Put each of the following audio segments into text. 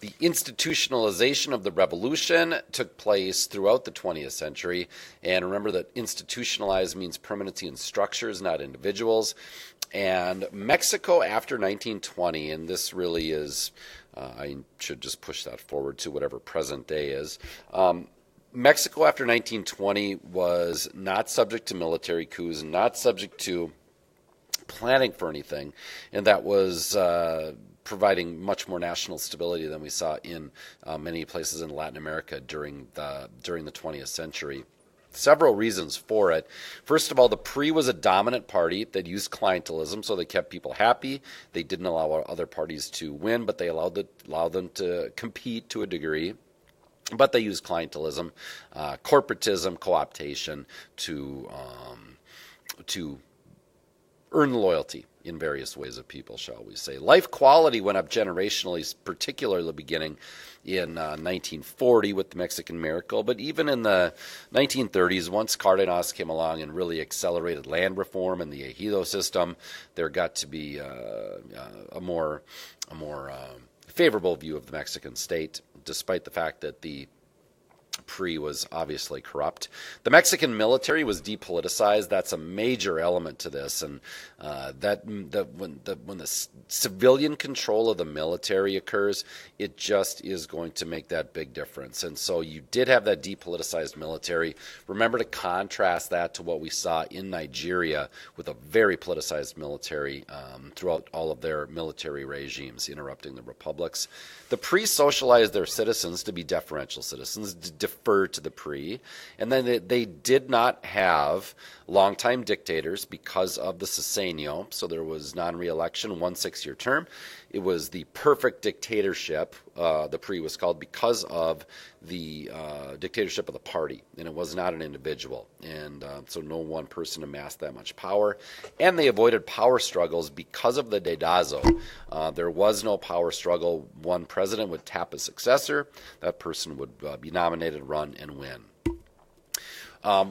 The institutionalization of the revolution took place throughout the 20th century. And remember that institutionalized means permanency in structures, not individuals. And Mexico after 1920, and this really is, I should just push that forward to whatever present day is. Mexico after 1920 was not subject to military coups, not subject to planning for anything, and that was providing much more national stability than we saw in many places in Latin America during the 20th century. Several reasons for it. First of all, the PRI was a dominant party that used clientelism, so they kept people happy. They didn't allow other parties to win, but they allowed them to compete to a degree. But they used clientelism, corporatism, co-optation to earn loyalty in various ways of people, shall we say. Life quality went up generationally, particularly beginning in 1940 with the Mexican Miracle, but even in the 1930s, once Cardenas came along and really accelerated land reform and the ejido system, there got to be a more favorable view of the Mexican state, despite the fact that the PRI was obviously corrupt. The Mexican military was depoliticized. That's a major element to this, and when the civilian control of the military occurs, it just is going to make that big difference. And so you did have that depoliticized military. Remember to contrast that to what we saw in Nigeria with a very politicized military throughout all of their military regimes, interrupting the republics. The PRI socialized their citizens to be deferential citizens, defer to the PRI, and then they did not have longtime dictators because of the Sexenio, so there was non-reelection, 1 6-year term. It was the perfect dictatorship, the PRI was called, because of the dictatorship of the party, and it was not an individual, and so no one person amassed that much power, and they avoided power struggles because of the Dedazo. There was no power struggle. One president would tap a successor. That person would be nominated, run, and win.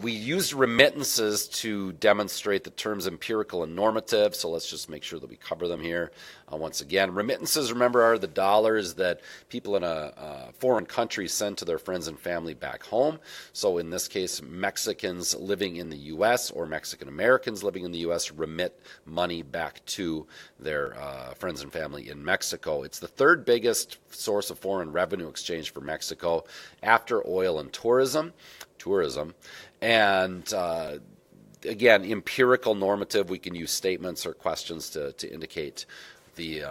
We used remittances to demonstrate the terms empirical and normative, so let's just make sure that we cover them here. Once again, remittances, remember, are the dollars that people in a foreign country send to their friends and family back home. So in this case, Mexicans living in the U.S. or Mexican Americans living in the U.S. remit money back to their friends and family in Mexico. It's the third biggest source of foreign revenue exchange for Mexico after oil and tourism. And again, empirical, normative, we can use statements or questions to indicate the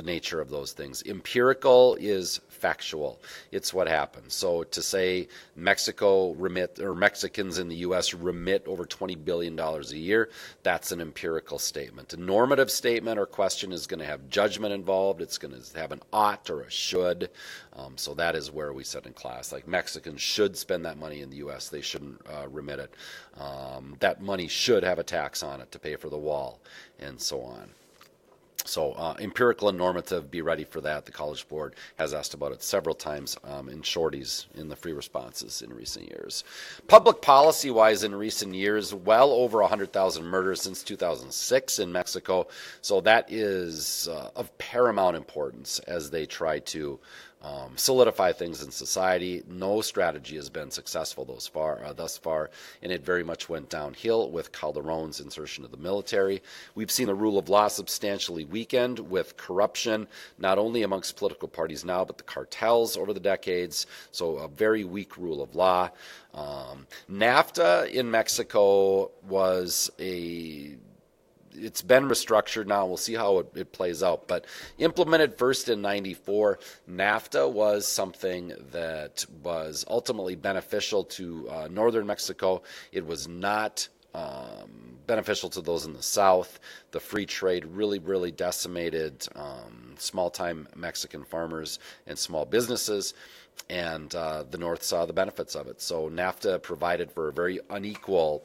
nature of those things. Empirical is factual. It's what happens. So to say Mexico remit, or Mexicans in the U.S. remit over $20 billion a year, that's an empirical statement. A normative statement or question is going to have judgment involved. It's going to have an ought or a should. So that is where we said in class, like, Mexicans should spend that money in the U.S. They shouldn't remit it. That money should have a tax on it to pay for the wall, and so on. So empirical and normative, be ready for that. The College Board has asked about it several times in shorties in the free responses in recent years. Public policy-wise in recent years, well over 100,000 murders since 2006 in Mexico. So that is of paramount importance as they try to solidify things in society. No strategy has been successful thus far, and it very much went downhill with Calderon's insertion of the military. We've seen the rule of law substantially weakened with corruption, not only amongst political parties now, but the cartels over the decades. So a very weak rule of law. NAFTA in Mexico was it's been restructured now. We'll see how it plays out. But implemented first in 94, NAFTA was something that was ultimately beneficial to northern Mexico. It was not beneficial to those in the south. The free trade really, really decimated small-time Mexican farmers and small businesses. And the north saw the benefits of it. So NAFTA provided for a very unequal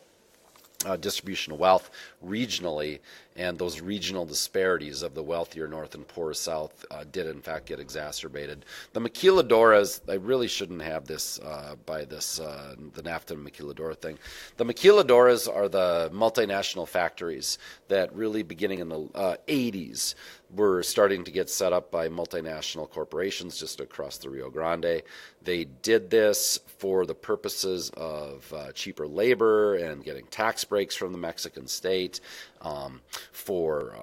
distribution of wealth regionally, and those regional disparities of the wealthier north and poorer south did in fact get exacerbated. The maquiladoras, I really shouldn't have this the NAFTA and maquiladora thing. The maquiladoras are the multinational factories that really, beginning in the 80s, were starting to get set up by multinational corporations just across the Rio Grande. They did this for the purposes of cheaper labor and getting tax breaks from the Mexican state, for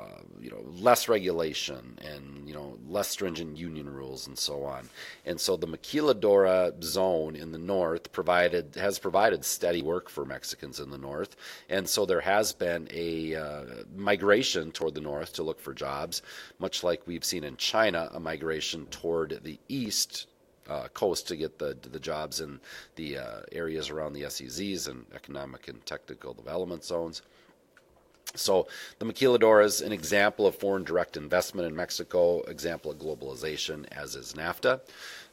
less regulation and less stringent union rules and so on. And so the Maquiladora zone in the north has provided steady work for Mexicans in the north, and so there has been a migration toward the north to look for jobs, much like we've seen in China, a migration toward the east coast to get the jobs in the areas around the SEZs and economic and technical development zones. So the Maquiladora is an example of foreign direct investment in Mexico, example of globalization, as is NAFTA.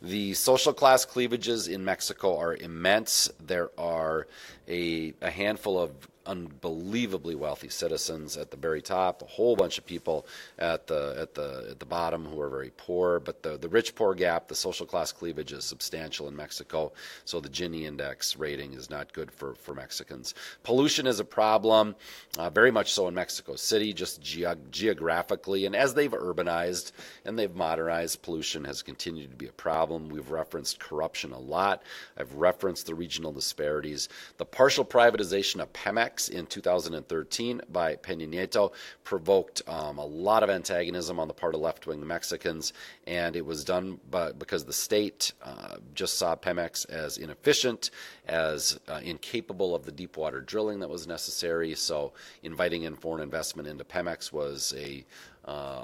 The social class cleavages in Mexico are immense. There are a handful of unbelievably wealthy citizens at the very top, a whole bunch of people at the bottom who are very poor. But the rich-poor gap, the social class cleavage, is substantial in Mexico. So the Gini index rating is not good for Mexicans. Pollution is a problem, very much so in Mexico City, just geographically. And as they've urbanized and they've modernized, pollution has continued to be a problem. We've referenced corruption a lot. I've referenced the regional disparities. The partial privatization of Pemex in 2013 by Peña Nieto provoked a lot of antagonism on the part of left-wing Mexicans, and it was done because the state just saw Pemex as inefficient, as incapable of the deep water drilling that was necessary. So inviting in foreign investment into Pemex was a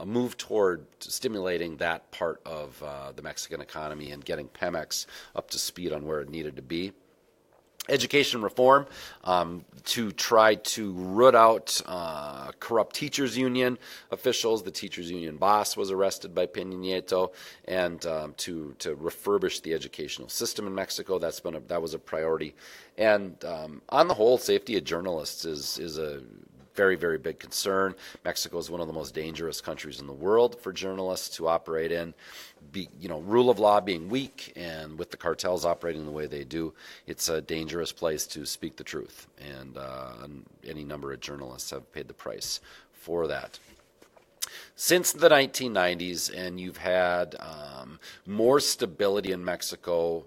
move toward stimulating that part of the Mexican economy and getting Pemex up to speed on where it needed to be. Education reform, to try to root out corrupt teachers union officials. The teachers union boss was arrested by Peña Nieto, and to refurbish the educational system in Mexico. That was a priority. And on the whole, safety of journalists is a very, very big concern. Mexico is one of the most dangerous countries in the world for journalists to operate in. Rule of law being weak, and with the cartels operating the way they do, it's a dangerous place to speak the truth. And any number of journalists have paid the price for that. Since the 1990s, and you've had more stability in Mexico.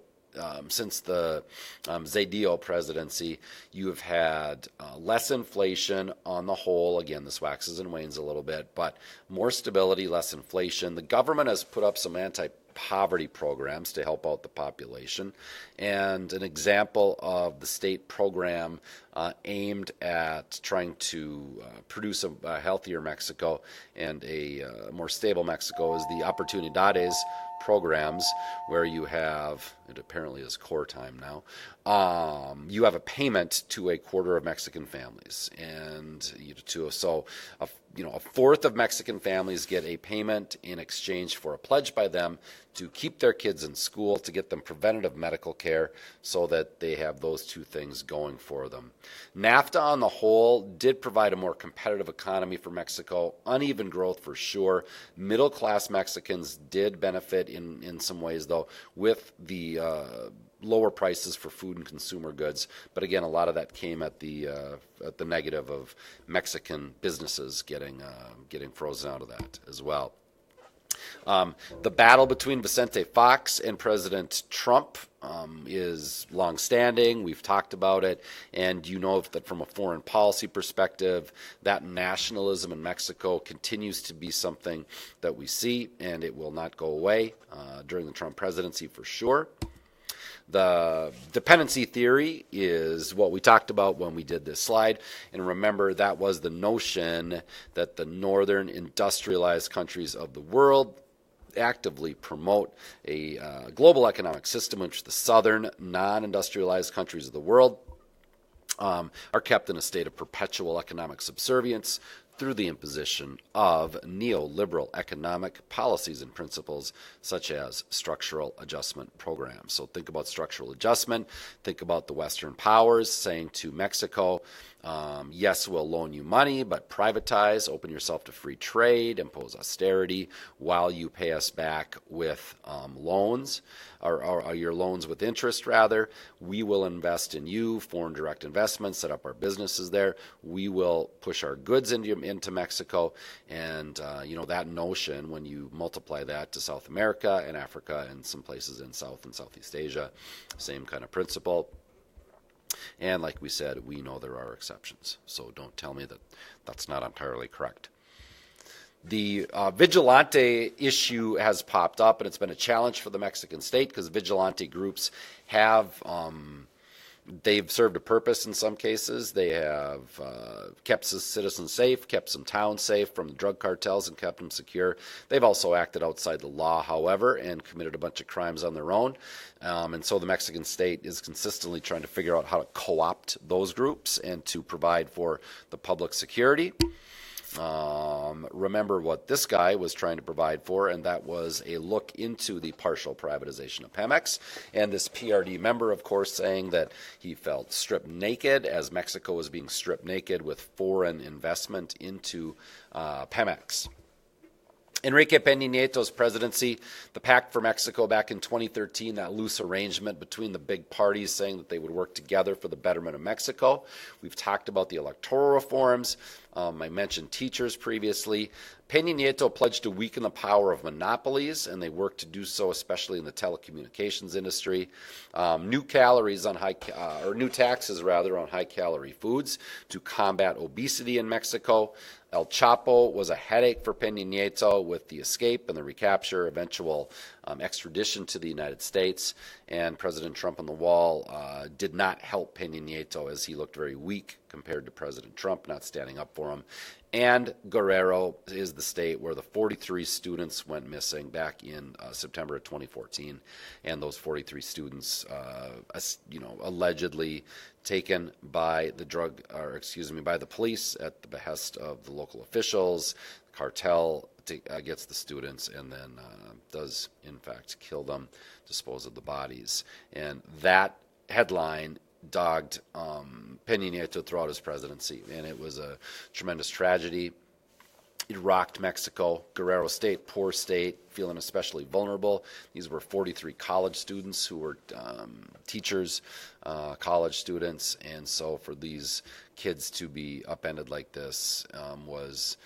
Since the Zedillo presidency, you have had less inflation on the whole. Again, this waxes and wanes a little bit, but more stability, less inflation. The government has put up some anti-poverty programs to help out the population, and an example of the state program aimed at trying to produce a healthier Mexico and a more stable Mexico is the Oportunidades programs, where you have, it apparently is core time now, you have a payment to a quarter of Mexican families, and a fourth of Mexican families get a payment in exchange for a pledge by them to keep their kids in school, to get them preventative medical care, so that they have those two things going for them. NAFTA on the whole did provide a more competitive economy for Mexico, uneven growth for sure. Middle class Mexicans did benefit in some ways, though, with the lower prices for food and consumer goods. But again, a lot of that came at the negative of Mexican businesses getting frozen out of that as well. The battle between Vicente Fox and President Trump is long-standing. We've talked about it, and you know that from a foreign policy perspective, that nationalism in Mexico continues to be something that we see, and it will not go away during the Trump presidency for sure. The dependency theory is what we talked about when we did this slide. And remember, that was the notion that the northern industrialized countries of the world actively promote a global economic system in which the southern non-industrialized countries of the world are kept in a state of perpetual economic subservience through the imposition of neoliberal economic policies and principles such as structural adjustment programs. So think about structural adjustment. Think about the Western powers saying to Mexico, Yes, we'll loan you money, but privatize, open yourself to free trade, impose austerity while you pay us back with loans, or your loans with interest, rather. We will invest in you, foreign direct investments, set up our businesses there. We will push our goods into Mexico. And, that notion, when you multiply that to South America and Africa and some places in South and Southeast Asia, same kind of principle. And like we said, we know there are exceptions. So don't tell me that that's not entirely correct. The vigilante issue has popped up, and it's been a challenge for the Mexican state because vigilante groups have they've served a purpose in some cases. They have kept citizens safe, kept some towns safe from the drug cartels, and kept them secure. They've also acted outside the law, however, and committed a bunch of crimes on their own. And so the Mexican state is consistently trying to figure out how to co-opt those groups and to provide for the public security. Remember what this guy was trying to provide for, and that was a look into the partial privatization of Pemex. And this PRD member, of course, saying that he felt stripped naked as Mexico was being stripped naked with foreign investment into Pemex. Enrique Peña Nieto's presidency, the Pact for Mexico back in 2013, that loose arrangement between the big parties saying that they would work together for the betterment of Mexico. We've talked about the electoral reforms. I mentioned teachers previously. Peña Nieto pledged to weaken the power of monopolies, and they worked to do so, especially in the telecommunications industry. New taxes on high-calorie foods to combat obesity in Mexico. El Chapo was a headache for Peña Nieto with the escape and the recapture, eventual extradition to the United States. And President Trump on the wall did not help Peña Nieto, as he looked very weak compared to President Trump, not standing up for him. And Guerrero is the state where the 43 students went missing back in September of 2014, and those 43 students, allegedly taken by by the police at the behest of the local officials. The cartel gets the students and then does in fact kill them, dispose of the bodies, and that headline dogged Peña Nieto throughout his presidency, and it was a tremendous tragedy. It rocked Mexico. Guerrero State, poor state, feeling especially vulnerable. These were 43 college students who were teachers, college students, and so for these kids to be upended like this was,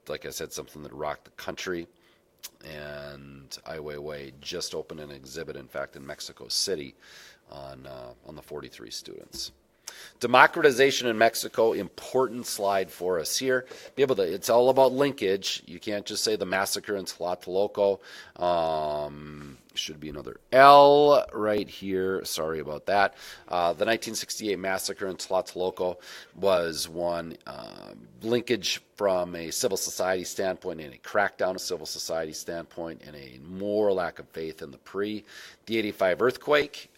like I said, something that rocked the country. And Ai Weiwei just opened an exhibit, in fact, in Mexico City on the 43 students. Democratization in Mexico, important slide for us here. It's all about linkage. You can't just say the massacre in Tlatelolco. Should be another L right here. Sorry about that. The 1968 massacre in Tlatelolco was one linkage from a civil society standpoint and a crackdown of civil society standpoint and a more lack of faith in the pre. The 85 earthquake,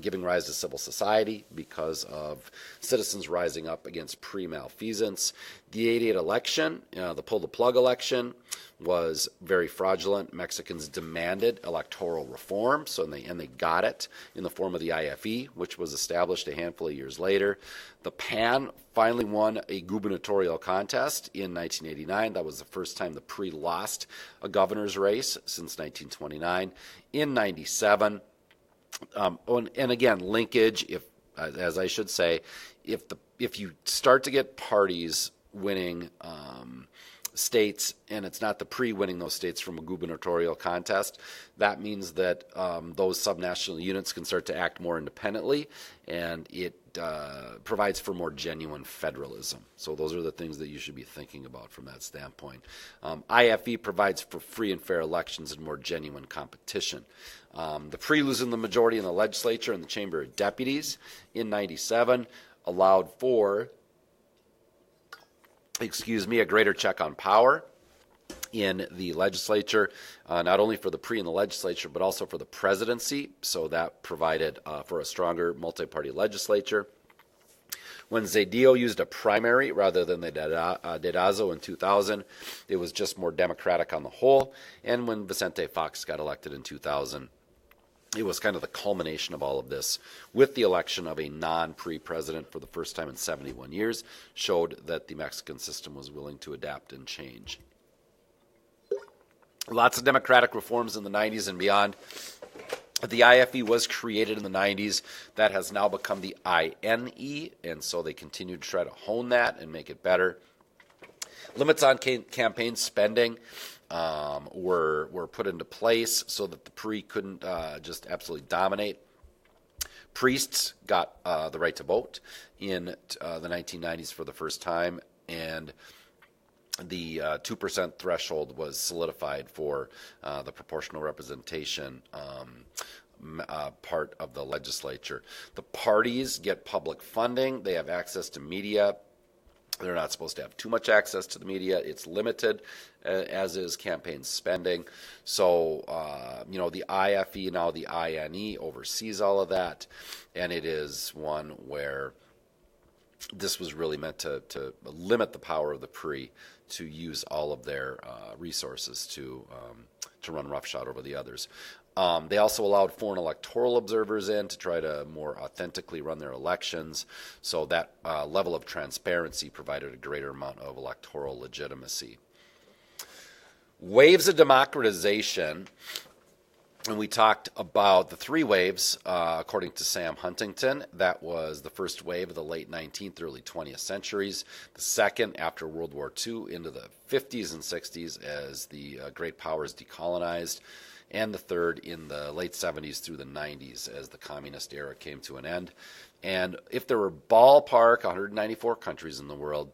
giving rise to civil society because of citizens rising up against pre-malfeasance. The 88 election, the pull-the-plug election, was very fraudulent. Mexicans demanded electoral reform, and they got it in the form of the IFE, which was established a handful of years later. The PAN finally won a gubernatorial contest in 1989. That was the first time the PRI lost a governor's race since 1929. In 97, and again, linkage, as I should say, if you start to get parties winning states, and it's not the pre-winning those states from a gubernatorial contest, that means that those subnational units can start to act more independently, and it provides for more genuine federalism. So those are the things that you should be thinking about from that standpoint. IFE provides for free and fair elections and more genuine competition. The pre losing the majority in the legislature and the Chamber of Deputies in 97 allowed for a greater check on power in the legislature, not only for the pre in the legislature, but also for the presidency. So that provided for a stronger multi-party legislature. When Zedillo used a primary rather than the dedazo in 2000, it was just more democratic on the whole. And when Vicente Fox got elected in 2000, it was kind of the culmination of all of this with the election of a non-PRI president for the first time in 71 years, showed that the Mexican system was willing to adapt and change. Lots of democratic reforms in the 90s and beyond. The IFE was created in the 90s. That has now become the INE, and so they continue to try to hone that and make it better. Limits on campaign spending were put into place so that the PRI couldn't just absolutely dominate. Priests got the right to vote in the 1990s for the first time, and the 2% threshold was solidified for the proportional representation part of the legislature. The parties get public funding. They have access to media. They're not supposed to have too much access to the media. It's limited, as is campaign spending. So, the IFE, now the INE, oversees all of that. And it is one where this was really meant to limit the power of the PRI to use all of their resources to run roughshod over the others. They also allowed foreign electoral observers in to try to more authentically run their elections. So that level of transparency provided a greater amount of electoral legitimacy. Waves of democratization. And we talked about the three waves, according to Sam Huntington. That was the first wave of the late 19th, early 20th centuries. The second, after World War II, into the 50s and 60s as the great powers decolonized. And the third in the late 70s through the 90s as the communist era came to an end. And if there were ballpark 194 countries in the world,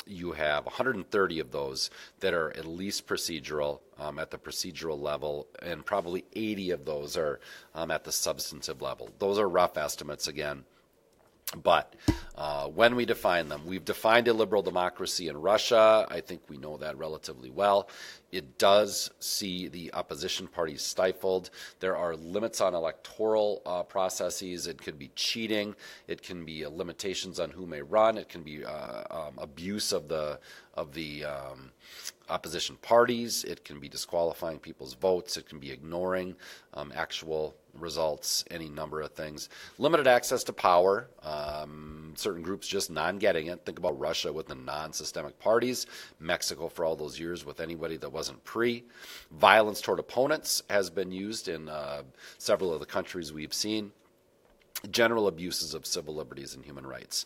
you have 130 of those that are at least procedural, at the procedural level, and probably 80 of those are at the substantive level. Those are rough estimates again. But when we define them, we've defined a liberal democracy in Russia. I think we know that relatively well. It does see the opposition parties stifled. There are limits on electoral processes. It could be cheating. It can be limitations on who may run. It can be abuse of the opposition parties. It can be disqualifying people's votes. It can be ignoring actual results, any number of things. Limited access to power, certain groups just non-getting it. Think about Russia with the non-systemic parties, Mexico for all those years with anybody that wasn't PRI. Violence toward opponents has been used in several of the countries we've seen. General abuses of civil liberties and human rights.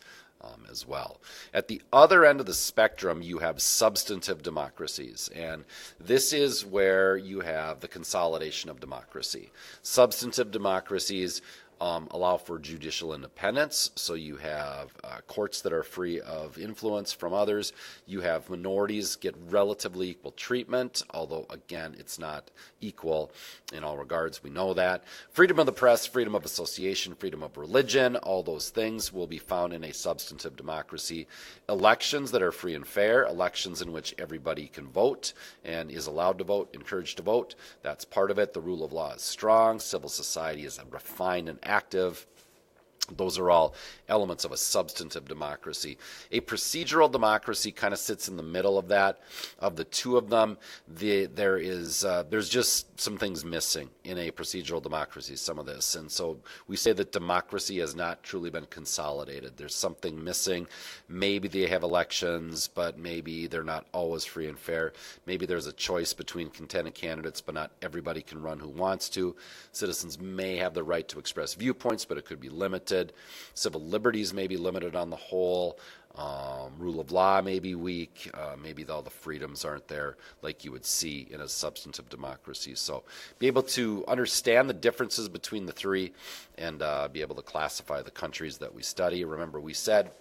As well. At the other end of the spectrum, you have substantive democracies, and this is where you have the consolidation of democracy. Substantive democracies allow for judicial independence, so you have courts that are free of influence from others. You have minorities get relatively equal treatment, although, again, it's not equal in all regards. We know that. Freedom of the press, freedom of association, freedom of religion, all those things will be found in a substantive democracy. Elections that are free and fair, elections in which everybody can vote and is allowed to vote, encouraged to vote, that's part of it. The rule of law is strong. Civil society is refined and active. Those are all elements of a substantive democracy. A procedural democracy kind of sits in the middle of that. Of the two of them, there's just some things missing in a procedural democracy, some of this. And so we say that democracy has not truly been consolidated. There's something missing. Maybe they have elections, but maybe they're not always free and fair. Maybe there's a choice between contending candidates, but not everybody can run who wants to. Citizens may have the right to express viewpoints, but it could be limited. Civil liberties may be limited on the whole. Rule of law may be weak. Maybe all the freedoms aren't there like you would see in a substantive democracy. So be able to understand the differences between the three and be able to classify the countries that we study. Remember, we said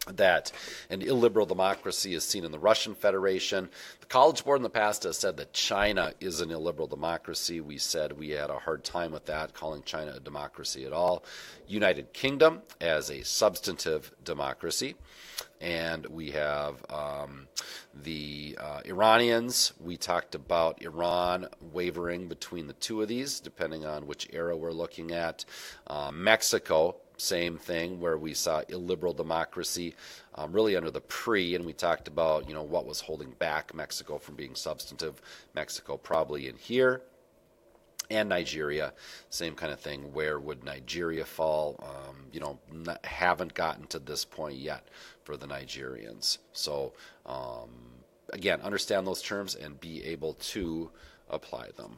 that an illiberal democracy is seen in the Russian Federation. The College Board in the past has said that China is an illiberal democracy. We said we had a hard time with that, calling China a democracy at all. United Kingdom as a substantive democracy. And we have the Iranians. We talked about Iran wavering between the two of these, depending on which era we're looking at. Mexico, same thing, where we saw illiberal democracy really under the PRI, and we talked about what was holding back Mexico from being substantive. Mexico probably in here. and Nigeria, same kind of thing. Where would Nigeria fall? Haven't gotten to this point yet for the Nigerians. So again, understand those terms and be able to apply them.